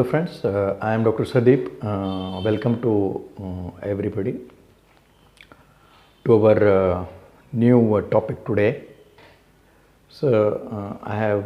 friends, I am Dr. Sadeep. Welcome to everybody to our new topic today. So I have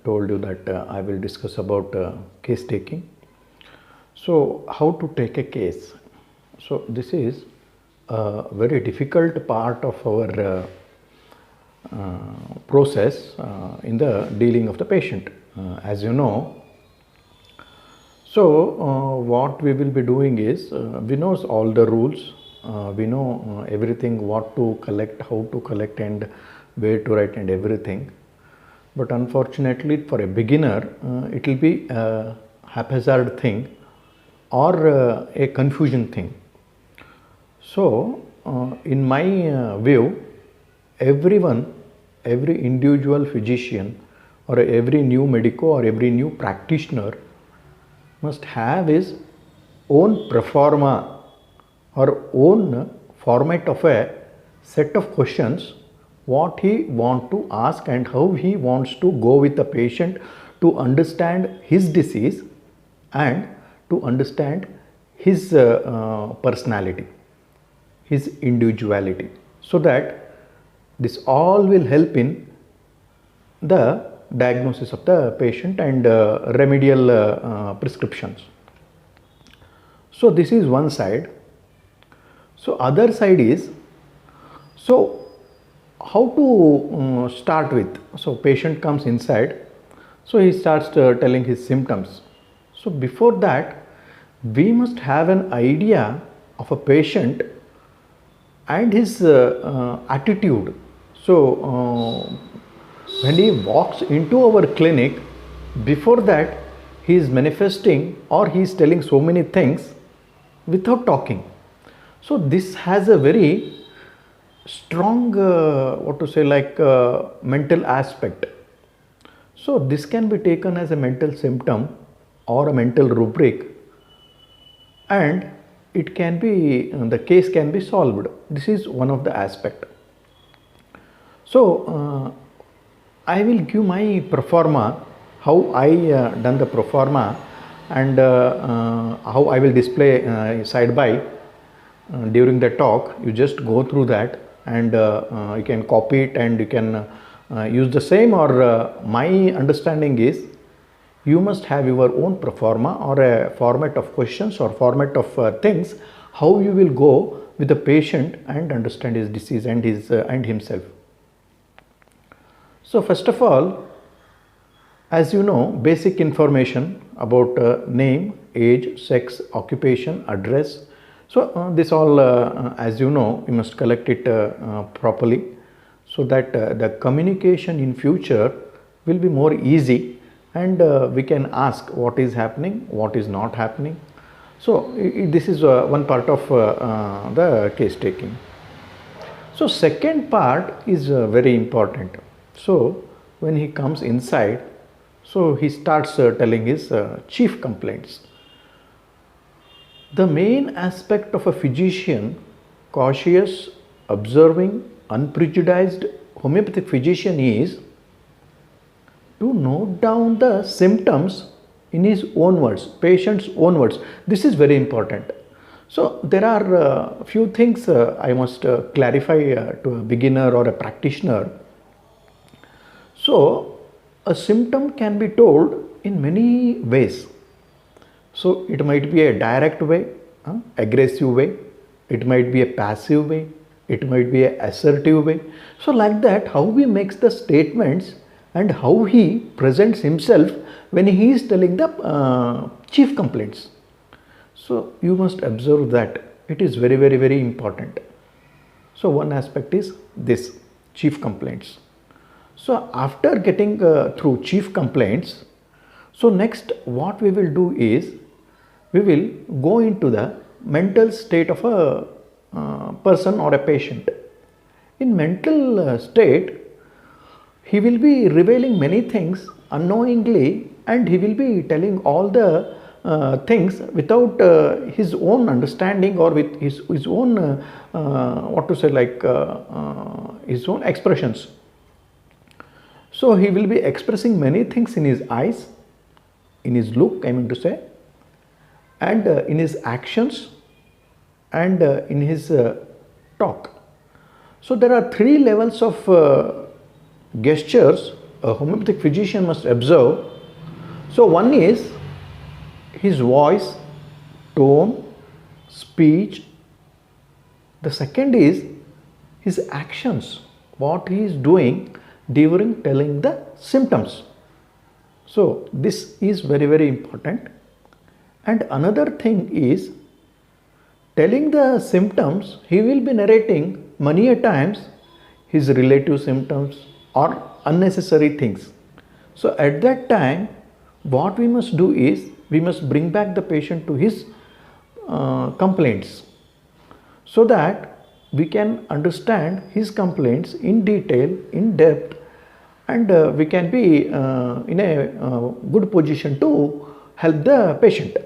told you that I will discuss about case taking. So how to take a case? So this is a very difficult part of our process in the dealing of the patient. As you know, what we will be doing is, we know all the rules, we know everything, what to collect, how to collect and where to write and everything. But unfortunately for a beginner, it will be a haphazard thing or a confusion thing. So in my view, every individual physician or every new medico or every new practitioner must have his own proforma or own format of a set of questions what he want to ask and how he wants to go with the patient to understand his disease and to understand his personality, his individuality, so that this all will help in the diagnosis of the patient and remedial prescriptions. So this is one side. So other side is, so how to start with. So patient comes inside, so he starts telling his symptoms. So before that, we must have an idea of a patient and his attitude. So when he walks into our clinic, before that he is manifesting or he is telling so many things without talking. So this has a very strong mental aspect. So this can be taken as a mental symptom or a mental rubric, and it can be, the case can be solved. This is one of the aspect. So I will give my proforma, how I done the proforma, and how I will display side by during the talk. You just go through that and you can copy it and you can use the same, or my understanding is you must have your own proforma or a format of questions or format of things, how you will go with the patient and understand his disease and his and himself. So first of all, as you know, basic information about name, age, sex, occupation, address. So this all, as you know, you must collect it properly, so that the communication in future will be more easy, and we can ask what is happening, what is not happening. So this is one part of the case taking. So second part is very important. So when he comes inside, so he starts telling his chief complaints. The main aspect of a physician, cautious, observing, unprejudiced homeopathic physician, is to note down the symptoms in his own words, patient's own words. This is very important. So there are few things I must clarify to a beginner or a practitioner. So a symptom can be told in many ways. So it might be a direct way, aggressive way, it might be a passive way, it might be an assertive way. So like that, how he makes the statements and how he presents himself when he is telling the chief complaints. So you must observe that. It is very, very, very important. So one aspect is this, chief complaints. So after getting through chief complaints, so next what we will do is, we will go into the mental state of a person or a patient. In mental state, he will be revealing many things unknowingly, and he will be telling all the things without his own understanding or with his own his own expressions. So he will be expressing many things in his eyes, in his look, I mean to say, and in his actions, and in his talk. So there are three levels of gestures a homeopathic physician must observe. So one is his voice, tone, speech. The second is his actions, what he is doing during telling the symptoms. So this is very, very important. And another thing is, telling the symptoms, he will be narrating many a times his relative symptoms or unnecessary things. So at that time, what we must do is, we must bring back the patient to his complaints, so that we can understand his complaints in detail, in depth, and we can be in a good position to help the patient.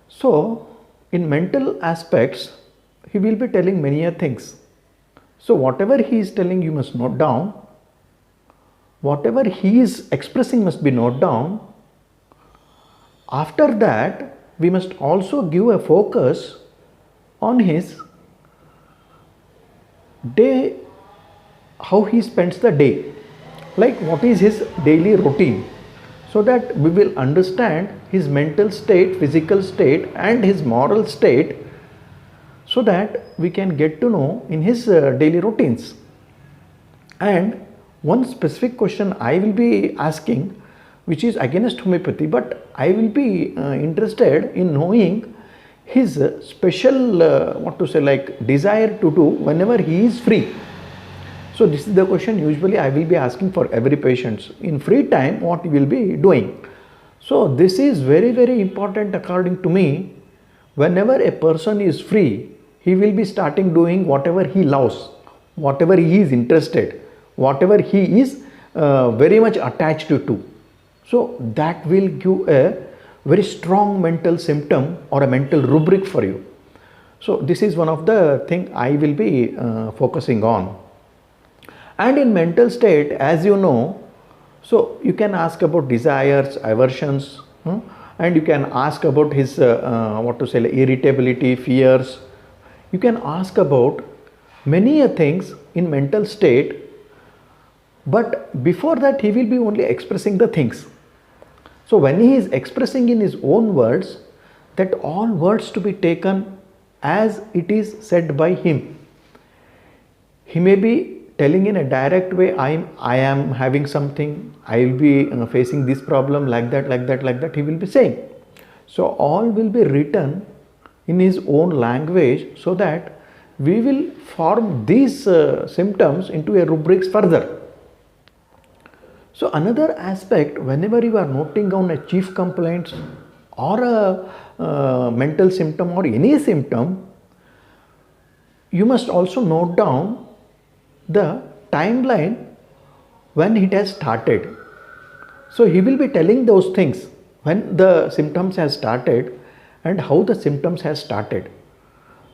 So in mental aspects, he will be telling many things. So whatever he is telling, you must note down. Whatever he is expressing must be noted down. After that, we must also give a focus on his day, how he spends the day, like what is his daily routine, so that we will understand his mental state, physical state, and his moral state, so that we can get to know in his daily routines. And one specific question I will be asking, which is against homeopathy, but I will be interested in knowing his special, desire to do whenever he is free. So this is the question usually I will be asking for every patient. In free time, what he will be doing. So this is very, very important according to me. Whenever a person is free, he will be starting doing whatever he loves, whatever he is interested, whatever he is very much attached to. So that will give a very strong mental symptom or a mental rubric for you. So this is one of the things I will be focusing on. And in mental state, as you know, so you can ask about desires, aversions, and you can ask about his irritability, fears. You can ask about many things in mental state, but before that he will be only expressing the things. So when he is expressing in his own words, that all words to be taken as it is said by him. He may be telling in a direct way, I am having something, I will be facing this problem, like that, he will be saying. So all will be written in his own language, so that we will form these symptoms into a rubrics further. So another aspect, whenever you are noting down a chief complaint or a mental symptom or any symptom, you must also note down the timeline when it has started. So he will be telling those things when the symptoms has started and how the symptoms has started.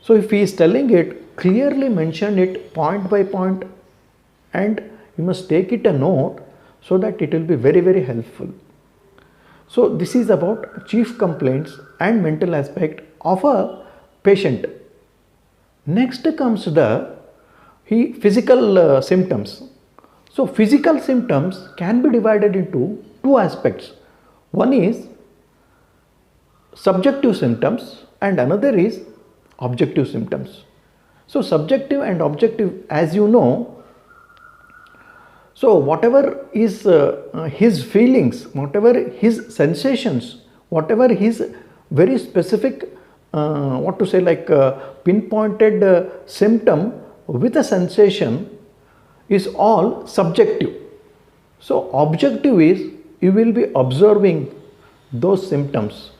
So if he is telling it, clearly mention it point by point, and you must take it a note, so that it will be very, very helpful. So this is about chief complaints and mental aspect of a patient. Next comes the physical symptoms. So physical symptoms can be divided into two aspects. One is subjective symptoms and another is objective symptoms. So subjective and objective, as you know, so whatever is his feelings, whatever his sensations, whatever his very specific pinpointed symptom with a sensation is all subjective. So objective is, you will be observing those symptoms,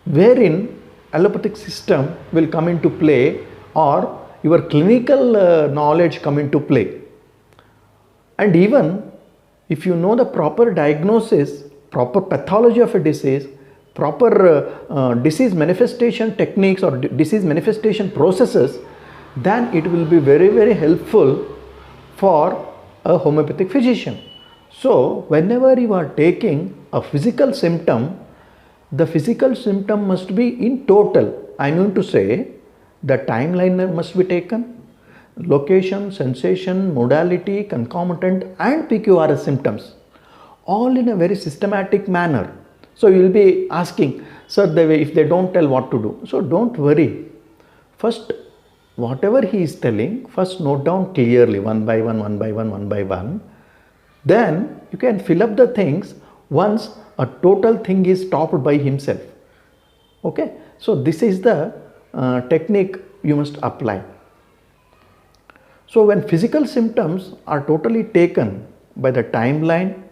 wherein allopathic system will come into play, or your clinical knowledge come into play. And even if you know the proper diagnosis, proper pathology of a disease, proper disease manifestation techniques or disease manifestation processes, then it will be very, very helpful for a homeopathic physician. So whenever you are taking A physical symptom, the physical symptom must be in total. I mean to say, the timeline must be taken, location, sensation, modality, concomitant and PQRS symptoms, all in a very systematic manner. So you will be asking, sir, if they don't tell what to do. So don't worry. First, whatever he is telling, first note down clearly, one by one, one by one, one by one. Then you can fill up the things once a total thing is stopped by himself. Okay, so this is the technique you must apply. So when physical symptoms are totally taken by the timeline,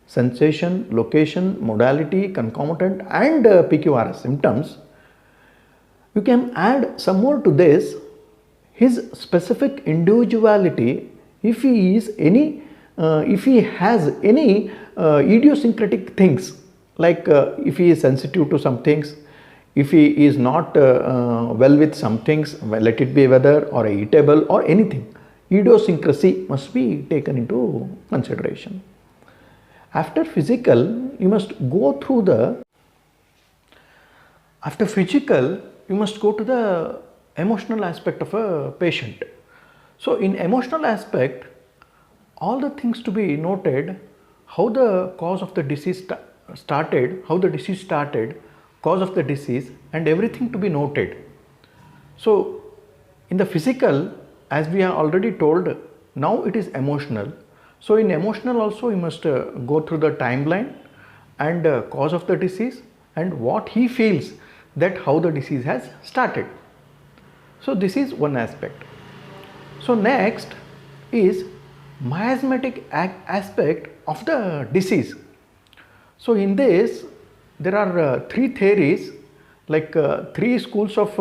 sensation, location, modality, concomitant and PQRS symptoms, you can add some more to this, his specific individuality, if he is any, if he has any idiosyncratic things, like if he is sensitive to some things, if he is not well with some things, let it be weather or eatable or anything, idiosyncrasy must be taken into consideration. After physical, you must go through the, after physical, you must go to the emotional aspect of a patient. So in emotional aspect, all the things to be noted, how the cause of the disease started, how the disease started, cause of the disease and everything to be noted. So in the physical, as we are already told, now it is emotional. So in emotional also you must go through the timeline and cause of the disease and what he feels, that how the disease has started. So this is one aspect. So next is miasmatic aspect of the disease. So in this there are three theories, like three schools of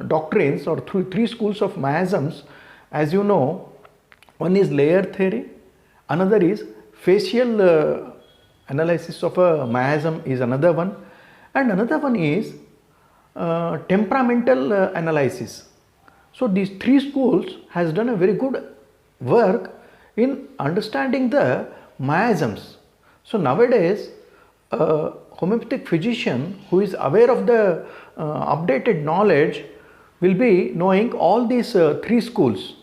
doctrines or three schools of miasms. As you know, one is layer theory, another is facial analysis of a miasm is another one, and another one is temperamental analysis. So these three schools has done a very good work in understanding the miasms. So nowadays a homeopathic physician who is aware of the updated knowledge will be knowing all these three schools.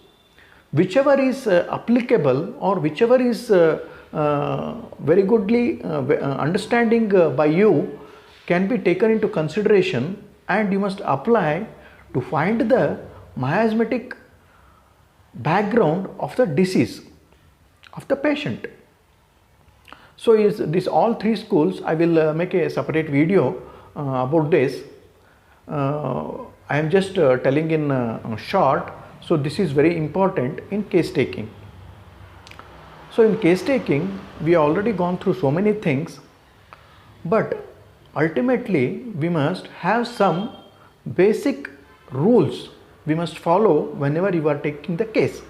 Whichever is applicable or whichever is very goodly understanding by you can be taken into consideration, and you must apply to find the miasmatic background of the disease of the patient. So is this all three schools, I will make a separate video about this. I am just telling in short. So this is very important in case taking. So in case taking, we have already gone through so many things, but ultimately we must have some basic rules we must follow whenever you are taking the case.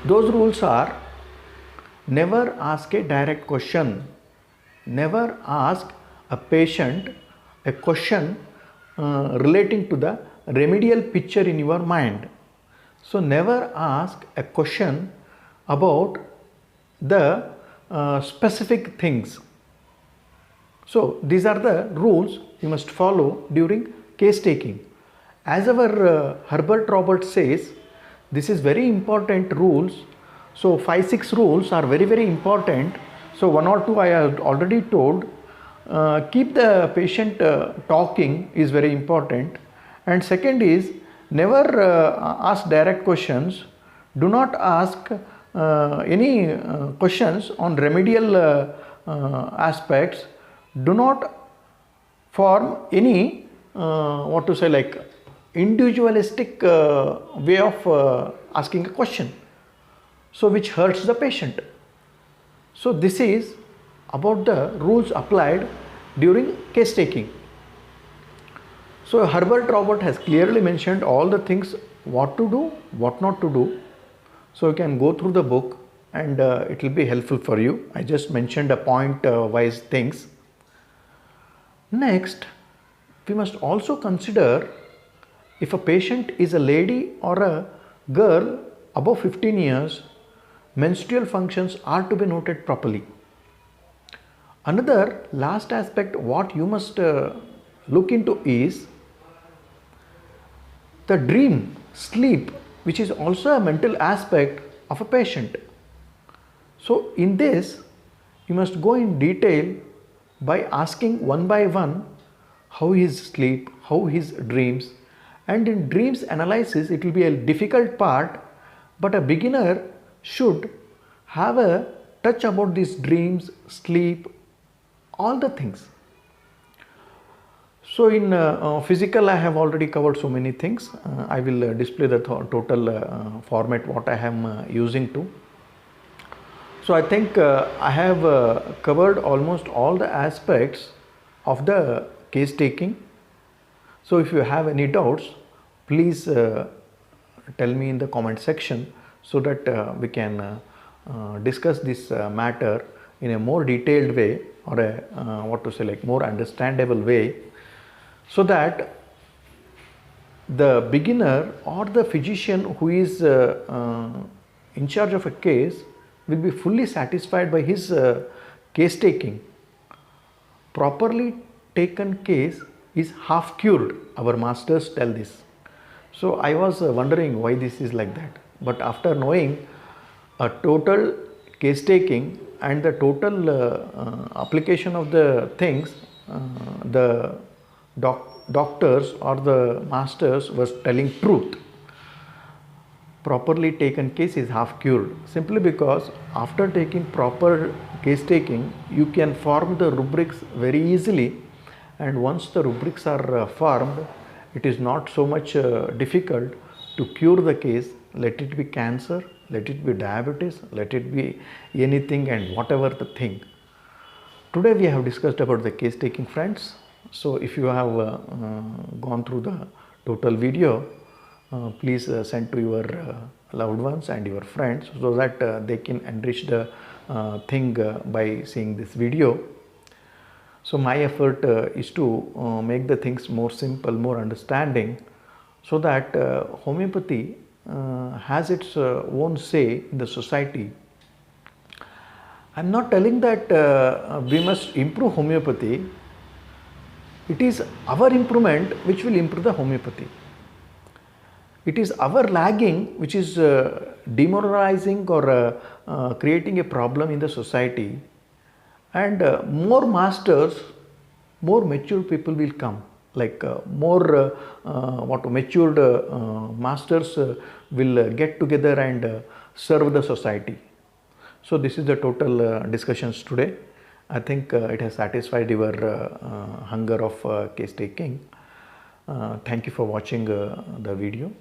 Those rules are: never ask a direct question, never ask a patient a question relating to the remedial picture in your mind. So never ask a question about the specific things. So these are the rules you must follow during case taking. As our Herbert Roberts says, this is very important rules. So 5-6 rules are very important. So 1 or 2 I have already told. Keep the patient talking is very important. And second is, never ask direct questions. Do not ask any questions on remedial aspects. Do not form any like individualistic way of asking a question, so which hurts the patient. So this is about the rules applied during case taking. So Herbert Robert has clearly mentioned all the things, what to do, what not to do. So you can go through the book and it will be helpful for you. I just mentioned a point wise things. Next, we must also consider if a patient is a lady or a girl above 15 years, menstrual functions are to be noted properly. Another last aspect what you must look into is the dream, sleep, which is also a mental aspect of a patient. So in this, you must go in detail by asking one by one how his sleep, how his dreams, and in dreams analysis it will be a difficult part, but a beginner should have a touch about these dreams, sleep, all the things. So in physical I have already covered so many things. I will display the total format what I am using to. So I think I have covered almost all the aspects of the case taking. So if you have any doubts, please tell me in the comment section so that we can discuss this matter in a more detailed way, or a what to say, like more understandable way, so that the beginner or the physician who is in charge of a case will be fully satisfied by his case taking. Properly taken case is half cured, our masters tell this. So I was wondering why this is like that, but after knowing a total case taking and the total application of the things, the doctors or the masters was telling truth. Properly taken case is half cured, simply because after taking proper case taking you can form the rubrics very easily, and once the rubrics are formed, it is not so much difficult to cure the case. Let it be cancer, let it be diabetes, let it be anything and whatever the thing. Today we have discussed about the case taking, friends. So if you have gone through the total video, please send to your loved ones and your friends so that they can enrich the thing by seeing this video. So my effort is to make the things more simple, more understanding, so that homeopathy has its own say in the society. I am not telling that we must improve homeopathy. It is our improvement which will improve the homeopathy. It is our lagging which is demoralizing or creating a problem in the society, and more masters, more mature people will come, like more matured masters will get together and serve the society. So this is the total discussions today. I think it has satisfied your hunger of case taking. Thank you for watching the video.